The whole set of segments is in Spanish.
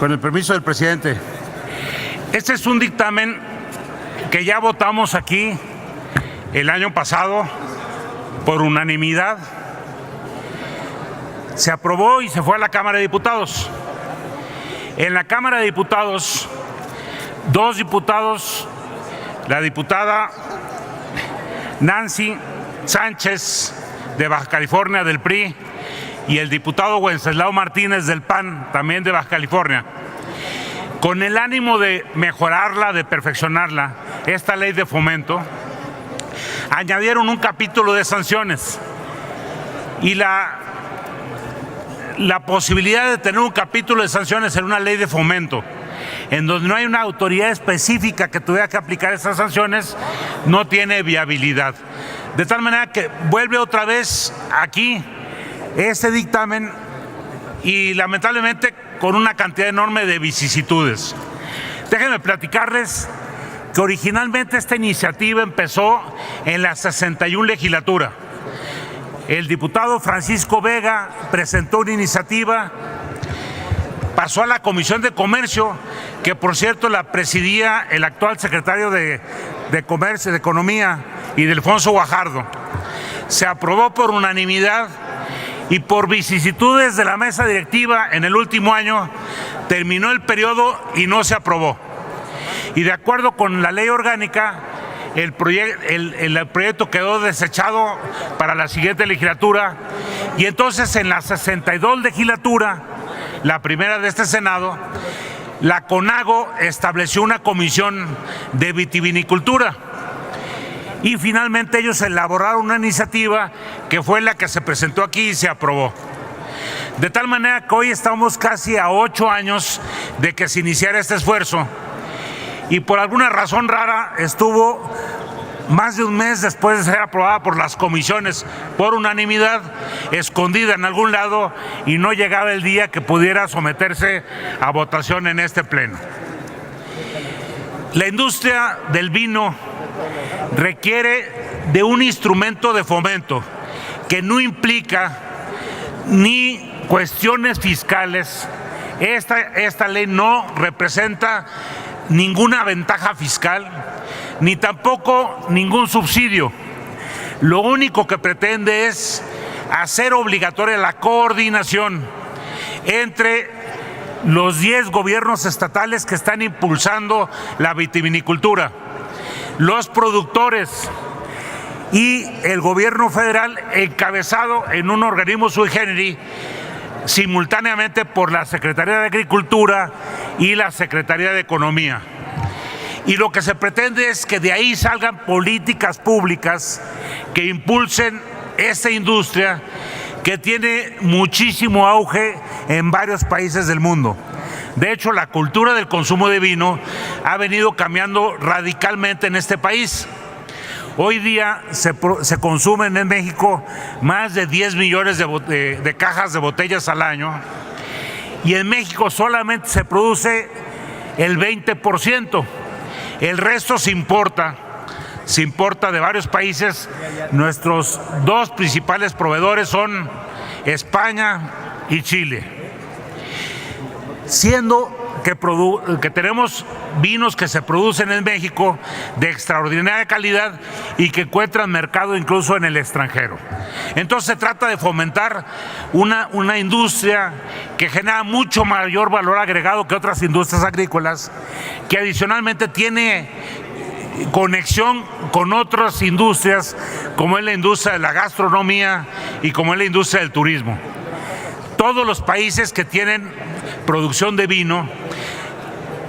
Con el permiso del presidente. Este es un dictamen que ya votamos aquí el año pasado por unanimidad. Se aprobó y se fue a la Cámara de Diputados. En la Cámara de Diputados, dos diputados, la diputada Nancy Sánchez de Baja California del PRI y el diputado Wenceslao Martínez del PAN, también de Baja California, con el ánimo de mejorarla, de perfeccionarla, esta ley de fomento, añadieron un capítulo de sanciones y la posibilidad de tener un capítulo de sanciones en una ley de fomento, en donde no hay una autoridad específica que tuviera que aplicar esas sanciones, no tiene viabilidad. De tal manera que vuelve otra vez aquí este dictamen y lamentablemente con una cantidad enorme de vicisitudes. Déjenme platicarles que originalmente esta iniciativa empezó en la 61 legislatura. El diputado Francisco Vega presentó una iniciativa, pasó a la Comisión de Comercio, que por cierto la presidía el actual secretario de Comercio, de Economía, y Delfonso Guajardo. Se aprobó por unanimidad y por vicisitudes de la mesa directiva en el último año terminó el periodo y no se aprobó. Y de acuerdo con la ley orgánica, el proyecto quedó desechado para la siguiente legislatura y entonces en la 62 legislatura, la primera de este Senado, la CONAGO estableció una comisión de vitivinicultura y finalmente ellos elaboraron una iniciativa que fue la que se presentó aquí y se aprobó. De tal manera que hoy estamos casi a 8 años de que se iniciara este esfuerzo y por alguna razón rara estuvo más de un mes después de ser aprobada por las comisiones por unanimidad, escondida en algún lado y no llegaba el día que pudiera someterse a votación en este pleno. La industria del vino requiere de un instrumento de fomento que no implica ni cuestiones fiscales. Esta ley no representa ninguna ventaja fiscal, ni tampoco ningún subsidio. Lo único que pretende es hacer obligatoria la coordinación entre los 10 gobiernos estatales que están impulsando la vitivinicultura, los productores y el gobierno federal encabezado en un organismo sui generis simultáneamente por la Secretaría de Agricultura y la Secretaría de Economía. Y lo que se pretende es que de ahí salgan políticas públicas que impulsen esta industria que tiene muchísimo auge en varios países del mundo. De hecho, la cultura del consumo de vino ha venido cambiando radicalmente en este país. Hoy día se consumen en México más de 10 millones de cajas de botellas al año y en México solamente se produce el 20%. El resto se importa de varios países. Nuestros dos principales proveedores son España y Chile. Siendo que tenemos vinos que se producen en México de extraordinaria calidad y que encuentran mercado incluso en el extranjero. Entonces se trata de fomentar una industria que genera mucho mayor valor agregado que otras industrias agrícolas, que adicionalmente tiene conexión con otras industrias como es la industria de la gastronomía y como es la industria del turismo. Todos los países que tienen producción de vino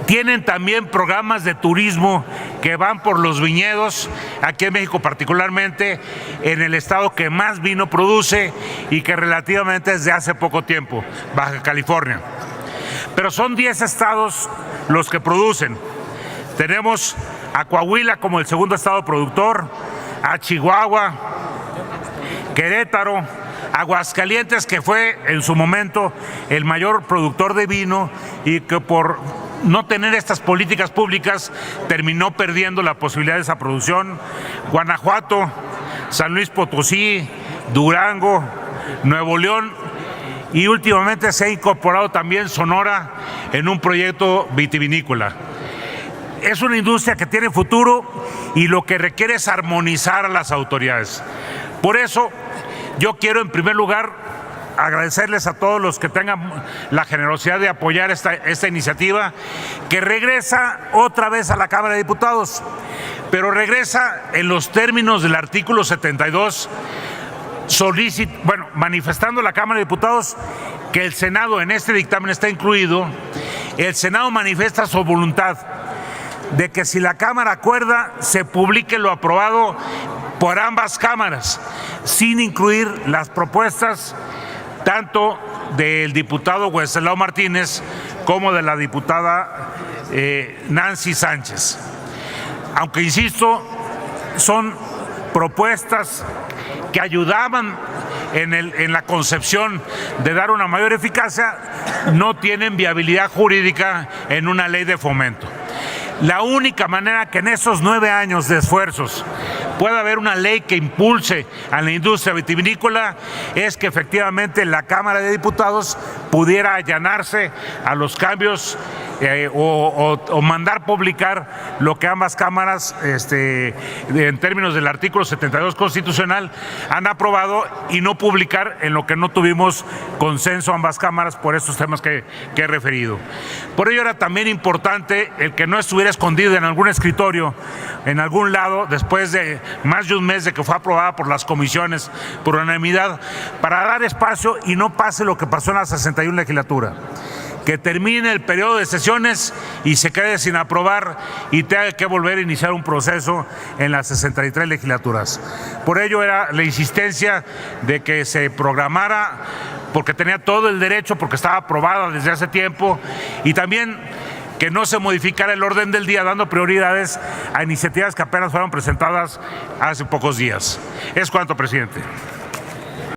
tienen también programas de turismo que van por los viñedos, aquí en México particularmente, en el estado que más vino produce y que relativamente desde hace poco tiempo, Baja California. Pero son 10 estados los que producen. Tenemos a Coahuila como el segundo estado productor, a Chihuahua, Querétaro, Aguascalientes, que fue en su momento el mayor productor de vino y que por no tener estas políticas públicas terminó perdiendo la posibilidad de esa producción, Guanajuato, San Luis Potosí, Durango, Nuevo León y últimamente se ha incorporado también Sonora en un proyecto vitivinícola. Es una industria que tiene futuro y lo que requiere es armonizar a las autoridades. Por eso, yo quiero en primer lugar agradecerles a todos los que tengan la generosidad de apoyar esta iniciativa, que regresa otra vez a la Cámara de Diputados, pero regresa en los términos del artículo 72, manifestando a la Cámara de Diputados que el Senado, en este dictamen está incluido, el Senado manifiesta su voluntad de que si la Cámara acuerda, se publique lo aprobado por ambas cámaras, sin incluir las propuestas tanto del diputado Wenceslao Martínez como de la diputada Nancy Sánchez. Aunque, insisto, son propuestas que ayudaban en la concepción de dar una mayor eficacia, no tienen viabilidad jurídica en una ley de fomento. La única manera que en esos 9 años de esfuerzos pueda haber una ley que impulse a la industria vitivinícola es que efectivamente la Cámara de Diputados pudiera allanarse a los cambios o mandar publicar lo que ambas cámaras, en términos del artículo 72 constitucional, han aprobado, y no publicar en lo que no tuvimos consenso ambas cámaras por estos temas que he referido. Por ello era también importante el que no estuviera escondido en algún escritorio, en algún lado, después de más de un mes de que fue aprobada por las comisiones por unanimidad, para dar espacio y no pase lo que pasó en la 61 legislatura, que termine el periodo de sesiones y se quede sin aprobar y tenga que volver a iniciar un proceso en las 63 legislaturas. Por ello era la insistencia de que se programara, porque tenía todo el derecho, porque estaba aprobada desde hace tiempo, y también que no se modificara el orden del día, dando prioridades a iniciativas que apenas fueron presentadas hace pocos días. Es cuanto, presidente.